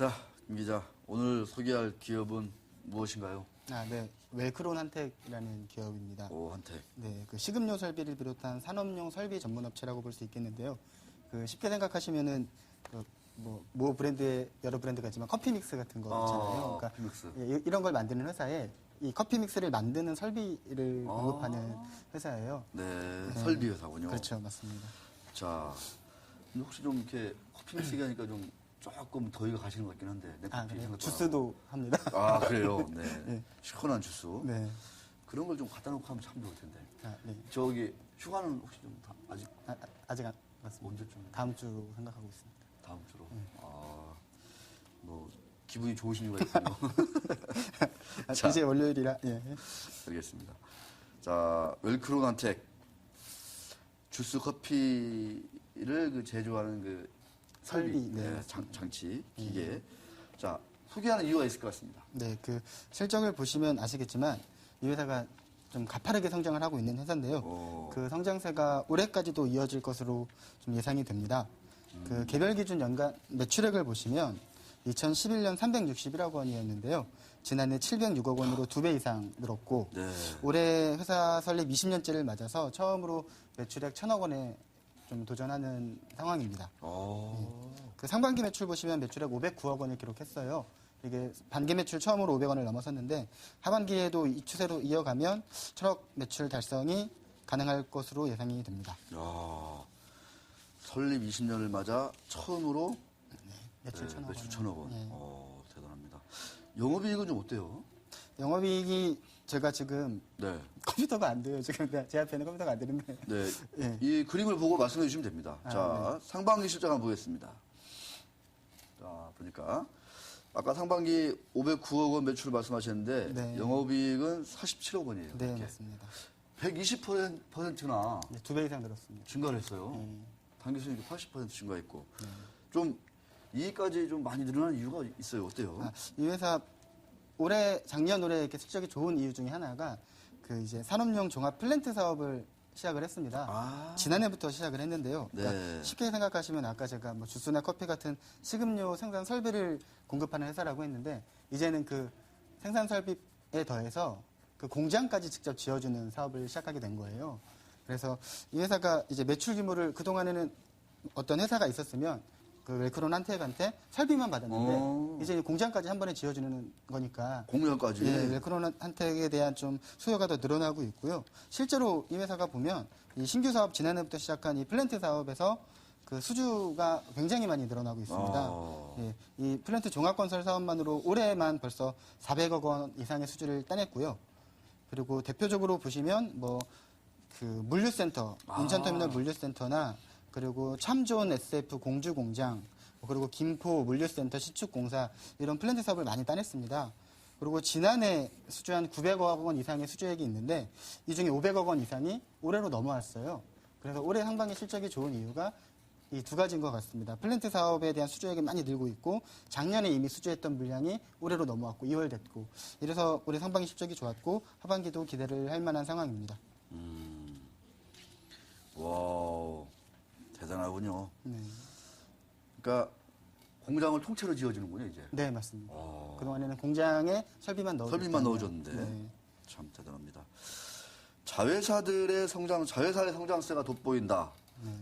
자, 김 기자, 오늘 소개할 기업은 무엇인가요? 네. 웰크론 한택이라는 기업입니다. 오, 한택. 네, 그 식음료 설비를 비롯한 산업용 설비 전문 업체라고 볼 수 있겠는데요. 그 쉽게 생각하시면은 모 브랜드에 여러 브랜드가 있지만 커피 믹스 같은 거 있잖아요. 그러니까 커피 믹스. 이런 걸 만드는 회사에 이 커피 믹스를 만드는 설비를 공급하는 회사예요. 네, 설비 회사군요. 그렇죠, 맞습니다. 자, 근데 혹시 좀 이렇게 커피 믹스 얘기하니까 좀 조금 더위가 가시는 것 같긴 한데. 그래요? 생각보다. 주스도 합니다. 아, 그래요? 네. 네. 시원한 주스. 네. 그런 걸 좀 갖다 놓고 하면 참 좋을 텐데. 네. 저기, 휴가는 혹시 좀 아직 아직 안 맞습니다. 언제쯤? 다음 주 생각하고 있습니다. 다음 주로? 기분이 좋으신 이유가 있군요. 자. 이제 월요일이라, 예. 알겠습니다. 자, 웰크론 한택. 주스 커피를 제조하는 그 설비, 네. 장치, 기계. 자, 소개하는 이유가 있을 것 같습니다. 네, 그 실적을 보시면 아시겠지만 이 회사가 좀 가파르게 성장을 하고 있는 회사인데요. 그 성장세가 올해까지도 이어질 것으로 좀 예상이 됩니다. 그 개별 기준 연간 매출액을 보시면 2011년 361억 원이었는데요. 지난해 706억 원으로 2배 이상 늘었고 네. 올해 회사 설립 20년째를 맞아서 처음으로 매출액 1,000억 원에 좀 도전하는 상황입니다. 그 상반기 매출 보시면 매출액 509억 원을 기록했어요. 이게 반기 매출 처음으로 500원을 넘어섰는데 하반기에도 이 추세로 이어가면 1,000억 매출 달성이 가능할 것으로 예상이 됩니다. 야, 설립 20년을 맞아 처음으로 매출 1,000억 원. 매출 1,000억 원. 네. 대단합니다. 영업이익은 좀 어때요? 영업이익이 제가 지금 네. 컴퓨터가 안 돼요. 지금 제 앞에는 컴퓨터가 안 되는데. 네. 예. 이 그림을 보고 말씀해 주시면 됩니다. 자, 상반기 실적 한번 보겠습니다. 자, 보니까 아까 상반기 509억 원 매출 말씀하셨는데 네. 영업이익은 47억 원이에요. 네, 이렇게. 맞습니다. 120%나 네, 2배 이상 늘었습니다. 증가를 했어요. 단기 수익이 80% 증가했고. 좀 이익까지 좀 많이 늘어난 이유가 있어요. 어때요? 이 회사 작년 올해 이렇게 실적이 좋은 이유 중에 하나가 그 이제 산업용 종합 플랜트 사업을 시작을 했습니다. 지난해부터 시작을 했는데요. 그러니까 네. 쉽게 생각하시면 아까 제가 뭐 주스나 커피 같은 식음료 생산 설비를 공급하는 회사라고 했는데 이제는 그 생산 설비에 더해서 그 공장까지 직접 지어주는 사업을 시작하게 된 거예요. 그래서 이 회사가 이제 매출 규모를 그동안에는 어떤 회사가 있었으면 그 웰크론 한택한테 설비만 받았는데 이제 공장까지 한 번에 지어주는 거니까 공장까지. 예, 웰크론 한택에 대한 좀 수요가 더 늘어나고 있고요. 실제로 이 회사가 보면 이 신규 사업 지난해부터 시작한 이 플랜트 사업에서 그 수주가 굉장히 많이 늘어나고 있습니다. 예, 이 플랜트 종합건설 사업만으로 올해만 벌써 400억 원 이상의 수주를 따냈고요. 그리고 대표적으로 보시면 그 물류센터, 인천터미널 물류센터나 그리고 참좋은 SF 공주공장, 그리고 김포 물류센터 시축공사 이런 플랜트 사업을 많이 따냈습니다. 그리고 지난해 수주한 900억 원 이상의 수주액이 있는데 이 중에 500억 원 이상이 올해로 넘어왔어요. 그래서 올해 상반기 실적이 좋은 이유가 이 두 가지인 것 같습니다. 플랜트 사업에 대한 수주액이 많이 늘고 있고 작년에 이미 수주했던 물량이 올해로 넘어왔고 2월 됐고 이래서 올해 상반기 실적이 좋았고 하반기도 기대를 할 만한 상황입니다. 와우. 대단하군요. 네, 그러니까 공장을 통째로 지어주는군요, 이제. 네 맞습니다. 그동안에는 공장에 설비만 넣어줬는데. 네. 참 대단합니다. 자회사의 성장세가 돋보인다.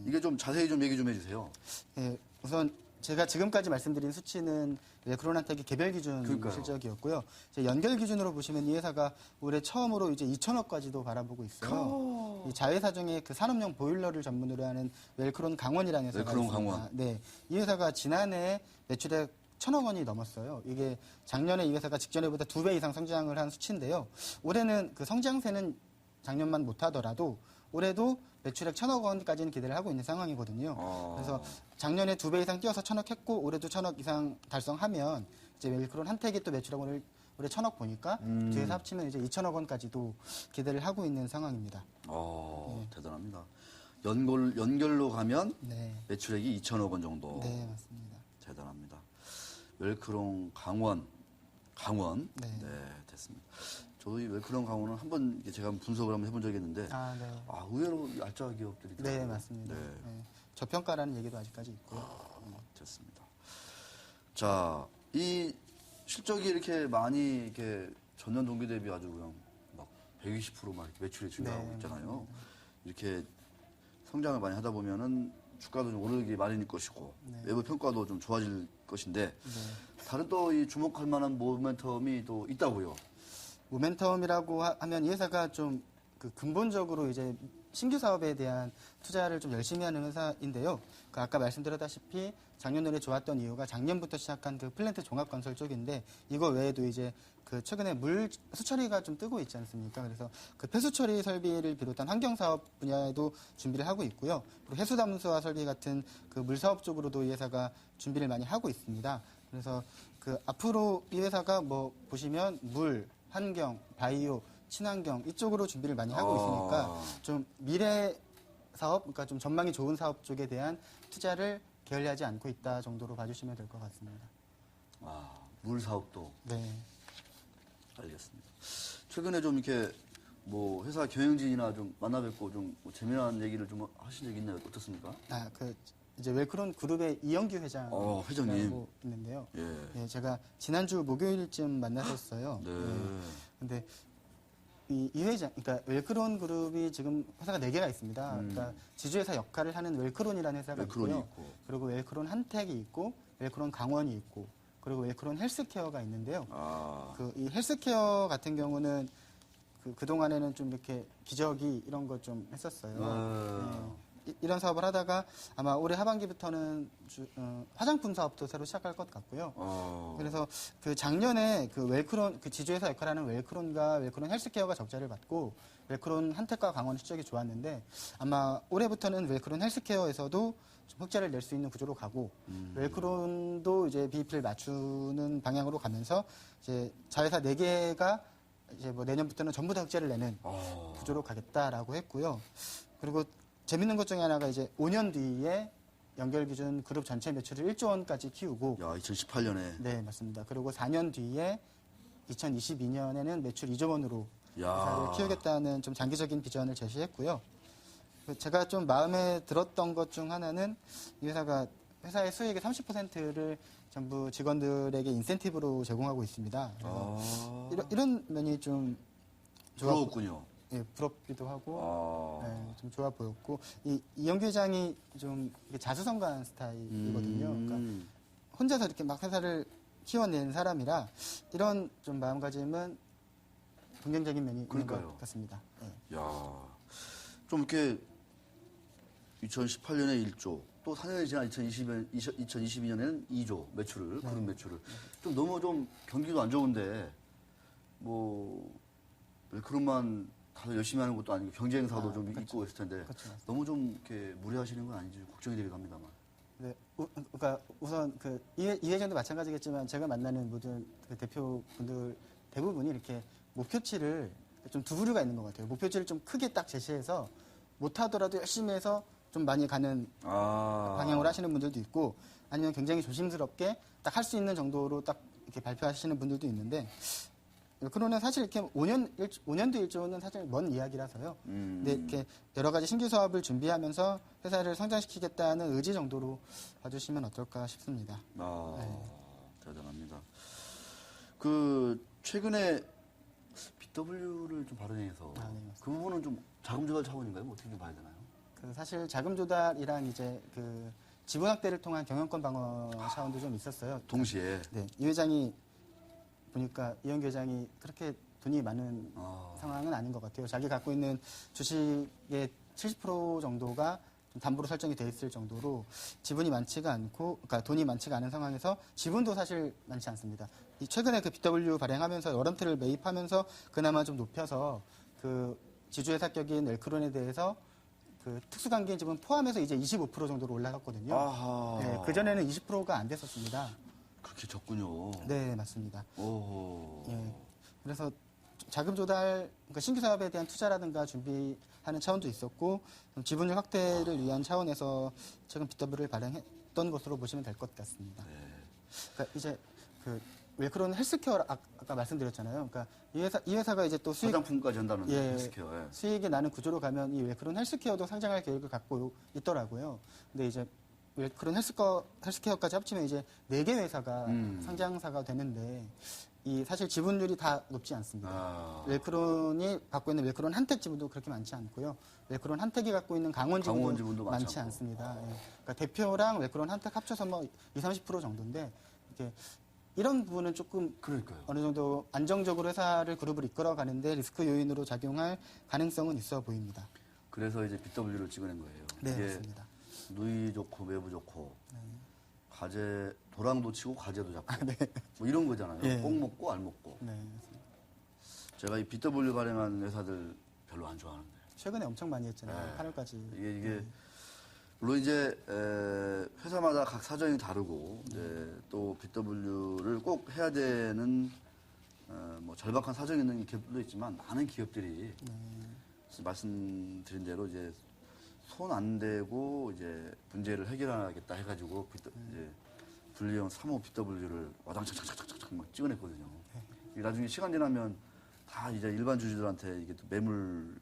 이게 좀 자세히 좀 얘기 좀 해주세요. 네, 우선 제가 지금까지 말씀드린 수치는 웰크론 한택의 개별 기준 그러니까요. 실적이었고요. 이제 연결 기준으로 보시면 이 회사가 올해 처음으로 이제 2천억까지도 바라보고 있어요. 이 자회사 중에 그 산업용 보일러를 전문으로 하는 웰크론 강원이라는 회사가 웰크론 있습니다. 강원. 네, 이 회사가 지난해 매출액 1,000억 원이 넘었어요. 이게 작년에 이 회사가 직전에보다 2배 이상 성장을 한 수치인데요. 올해는 그 성장세는 작년만 못하더라도 올해도 매출액 1,000억 원까지는 기대를 하고 있는 상황이거든요. 그래서 작년에 2배 이상 뛰어서 1,000억 했고 올해도 1,000억 이상 달성하면 이제 웰크론 한택이 또 매출액을 올해 1,000억 보니까 뒤에서 합치면 이제 2,000억 원까지도 기대를 하고 있는 상황입니다. 대단합니다. 연결로 가면 네. 매출액이 2천억 원 정도. 네, 맞습니다. 대단합니다. 웰크론 강원. 네. 됐습니다. 저도 이 웰크론 강원은 한번 제가 분석을 한번 해본 적이 있는데, 네. 의외로 알짜 기업들이. 네, 맞습니다. 네. 네. 저평가라는 얘기도 아직까지 있고요. 됐습니다. 자, 이 실적이 이렇게 많이 이렇게 전년 동기 대비 아주 그냥 막 120%막 매출이 증가하고 네, 있잖아요. 이렇게 성장을 많이 하다 보면은 주가도 좀 오르기 마련일 것이고 네. 외부 평가도 좀 좋아질 것인데 네. 다른 또 이 주목할 만한 모멘텀이 또 있다고요. 모멘텀이라고 하면 이 회사가 좀 그 근본적으로 이제 신규 사업에 대한 투자를 좀 열심히 하는 회사인데요. 그 아까 말씀드렸다시피 작년에 좋았던 이유가 작년부터 시작한 그 플랜트 종합 건설 쪽인데 이거 외에도 이제 그 최근에 물 수처리가 좀 뜨고 있지 않습니까? 그래서 그 폐수 처리 설비를 비롯한 환경 사업 분야에도 준비를 하고 있고요. 그리고 해수 담수화 설비 같은 그 물 사업 쪽으로도 이 회사가 준비를 많이 하고 있습니다. 그래서 그 앞으로 이 회사가 뭐 보시면 물, 환경, 바이오, 친환경 이쪽으로 준비를 많이 하고 있으니까 좀 미래 사업, 그러니까 좀 전망이 좋은 사업 쪽에 대한 투자를 게을리하지 않고 있다 정도로 봐주시면 될 것 같습니다. 물 사업도 네. 알겠습니다. 최근에 좀 이렇게 뭐 회사 경영진이나 좀 만나 뵙고 좀뭐 재미난 얘기를 좀 하신 적 있나요? 어떻습니까? 그 이제 웰크론 그룹의 이영규 회장이라고 회장님. 있는데요. 예. 예, 제가 지난주 목요일쯤 만났었어요. 네. 근데 이 회장, 그러니까 웰크론 그룹이 지금 회사가 4개가 있습니다. 그러니까 지주회사 역할을 하는 웰크론이라는 회사가 웰크론이 있고요. 있고. 그리고 웰크론 한택이 있고, 웰크론 강원이 있고, 그리고 웰크론 헬스케어가 있는데요. 그 이 헬스케어 같은 경우는 그동안에는 좀 이렇게 기저귀 이런 거 좀 했었어요. 이런 사업을 하다가 아마 올해 하반기부터는 화장품 사업도 새로 시작할 것 같고요. 그래서 그 작년에 그 웰크론, 그 지주회사 역할하는 웰크론과 웰크론 헬스케어가 적자를 받고 웰크론 한택과 강원 실적이 좋았는데 아마 올해부터는 웰크론 헬스케어에서도 좀 흑자를 낼 수 있는 구조로 가고 웰크론도 이제 BEP를 맞추는 방향으로 가면서 이제 자회사 4개가 이제 뭐 내년부터는 전부 다 흑자를 내는 구조로 가겠다라고 했고요. 그리고 재밌는 것 중에 하나가 이제 5년 뒤에 연결 기준 그룹 전체 매출을 1조 원까지 키우고 야, 2018년에. 네, 맞습니다. 그리고 4년 뒤에 2022년에는 매출 2조 원으로 야. 회사를 키우겠다는 좀 장기적인 비전을 제시했고요. 제가 좀 마음에 들었던 것 중 하나는 이 회사가 회사의 수익의 30%를 전부 직원들에게 인센티브로 제공하고 있습니다. 이런 면이 좀 부러웠군요. 예, 부럽기도 하고 좀 좋아 보였고 이영규 회장이 좀 자수성가한 스타일이거든요. 그러니까 혼자서 이렇게 막 회사를 키워낸 사람이라 이런 좀 마음가짐은 긍정적인 면이 있는 것 같습니다. 예. 야, 좀 이렇게 2018년에 1조, 또 4년이 지난 2022년에는 2조 매출을, 그룹 매출을. 좀 너무 좀 경기도 안 좋은데, 뭐, 그룹만 다들 열심히 하는 것도 아니고 경쟁사도 좀 있고 있을 텐데, 너무 좀 이렇게 무리하시는 건 아닌지 걱정이 되기도 합니다만. 네, 그러니까 우선 이 회장도 마찬가지겠지만 제가 만나는 모든 그 대표분들 대부분이 이렇게 목표치를 좀 두 부류가 있는 것 같아요. 목표치를 좀 크게 딱 제시해서 못하더라도 열심히 해서 좀 많이 가는 방향으로 하시는 분들도 있고 아니면 굉장히 조심스럽게 딱 할 수 있는 정도로 딱 이렇게 발표하시는 분들도 있는데 그러면 사실 이렇게 5년도 1조는 사실 먼 이야기라서요. 근데 이렇게 여러 가지 신규 사업을 준비하면서 회사를 성장시키겠다는 의지 정도로 봐주시면 어떨까 싶습니다. 대단합니다. 그 최근에 BW를 좀 발행해서 그 부분은 좀 자금 조달 차원인가요? 뭐 어떻게 좀 봐야 되나요? 사실 자금 조달이랑 이제 그 지분 확대를 통한 경영권 방어 차원도 좀 있었어요. 동시에. 네, 이 회장이 보니까 이영규 회장이 그렇게 돈이 많은 상황은 아닌 것 같아요. 자기 갖고 있는 주식의 70% 정도가 좀 담보로 설정이 돼 있을 정도로 지분이 많지가 않고, 그러니까 돈이 많지가 않은 상황에서 지분도 사실 많지 않습니다. 최근에 그 BW 발행하면서 워런트를 매입하면서 그나마 좀 높여서 그 지주회사격인 웰크론에 대해서 그 특수관계인 지분 포함해서 이제 25% 정도로 올라갔거든요. 네, 그전에는 20%가 안 됐었습니다. 그렇게 적군요. 네, 맞습니다. 오호. 예. 그래서 자금 조달, 그러니까 신규 사업에 대한 투자라든가 준비하는 차원도 있었고, 지분율 확대를 위한 차원에서 최근 BW를 발행했던 것으로 보시면 될 것 같습니다. 그러니까 이제 그 웰크론 헬스케어 아까 말씀드렸잖아요. 그러니까 이 회사가 이제 또 수익 화장품까지 한다는 헬스케어. 수익이 나는 구조로 가면 이 웰크론 헬스케어도 상장할 계획을 갖고 있더라고요. 근데 이제 웰크론 헬스케어까지 합치면 이제 4개 회사가 상장사가 되는데 사실 지분율이 다 높지 않습니다. 아. 웰크론이 갖고 있는 웰크론 한택 지분도 그렇게 많지 않고요. 웰크론 한택이 갖고 있는 강원 지분도 많지 않습니다. 예. 그러니까 대표랑 웰크론 한택 합쳐서 뭐 20, 30% 정도인데 이게 이런 부분은 조금 그러니까요. 어느 정도 안정적으로 회사를 그룹을 이끌어가는데 리스크 요인으로 작용할 가능성은 있어 보입니다. 그래서 이제 BW를 찍어낸 거예요. 네, 이게 맞습니다. 누이 좋고 외부 좋고 과제 도랑도 치고 과제도 잡고 네. 뭐 이런 거잖아요. 예. 꼭 먹고 알 먹고. 네, 맞습니다. 제가 이 BW 발행한 회사들 별로 안 좋아하는데 최근에 엄청 많이 했잖아요. 네. 8월까지. 이게 물론 이제 회사마다 각 사정이 다르고 이제 또 BW를 꼭 해야 되는 뭐 절박한 사정이 있는 기업들도 있지만 많은 기업들이 말씀드린 대로 이제 손 안 대고 이제 문제를 해결하겠다 해가지고 이제 분리형 3호 BW를 와장창창창창창 막 찍어냈거든요. 이게 나중에 시간 지나면 다 이제 일반 주주들한테 이게 또 매물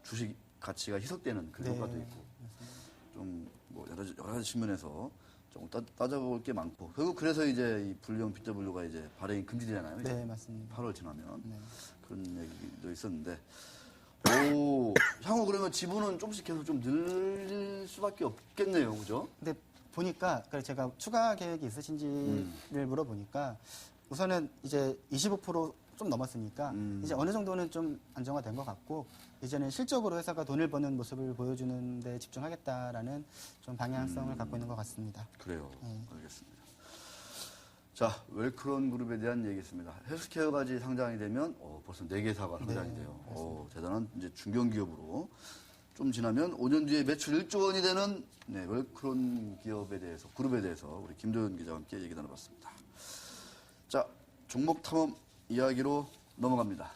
주식 가치가 희석되는 그런 네. 효과도 있고 좀 뭐 여러 가지 측면에서 조금 따져볼 게 많고 결국 그래서 이제 이 분리형 BW가 이제 발행이 금지되잖아요. 이제 네, 맞습니다. 8월 지나면 네. 그런 얘기도 있었는데 향후 그러면 지분은 조금씩 계속 좀 늘 수밖에 없겠네요, 그죠? 근데 보니까 제가 추가 계획이 있으신지를 물어보니까 우선은 이제 25%좀 넘었으니까 이제 어느 정도는 좀 안정화된 것 같고 이제는 실적으로 회사가 돈을 버는 모습을 보여주는 데 집중하겠다라는 좀 방향성을 갖고 있는 것 같습니다. 그래요. 알겠습니다. 자, 웰크론 그룹에 대한 얘기했습니다. 헬스케어까지 상장이 되면 벌써 4개사가 상장이 돼요. 대단한 이제 중견기업으로 좀 지나면 5년 뒤에 매출 1조 원이 되는 웰크론 기업에 대해서 그룹에 대해서 우리 김도현 기자와 함께 얘기 나눠봤습니다. 자, 종목 탐험 이야기로 넘어갑니다.